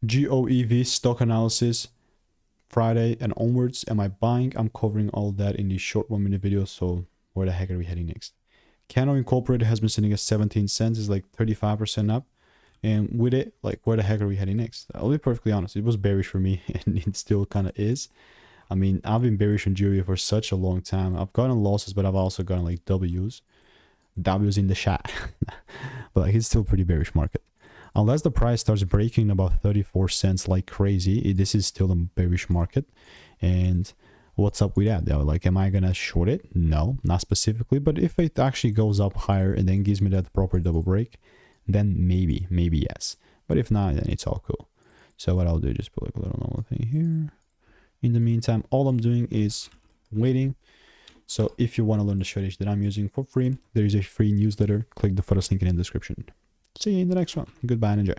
GOEV stock analysis, Friday and onwards. Am I buying? I'm covering all that in the short 1-minute video. So where the heck are we heading next? Canoo Incorporated has been sitting at 17 cents, is like 35% up. And with it, like, where the heck are we heading next? I'll be perfectly honest, it was bearish for me, and it still kind of is. I mean, I've been bearish on GOEV for such a long time. I've gotten losses, but I've also gotten like W's in the chat. But like, it's still pretty bearish market. Unless the price starts breaking about 34 cents like crazy, this is still a bearish market. And what's up with that though? Like, am I gonna short it? No, not specifically. But if it actually goes up higher and then gives me that proper double break, then maybe yes. But if not, then it's all cool. So what I'll do, just put like a little normal thing here. In the meantime, all I'm doing is waiting. So if you want to learn the strategy that I'm using for free, there is a free newsletter. Click the first link in the description. See you in the next one. Goodbye and enjoy.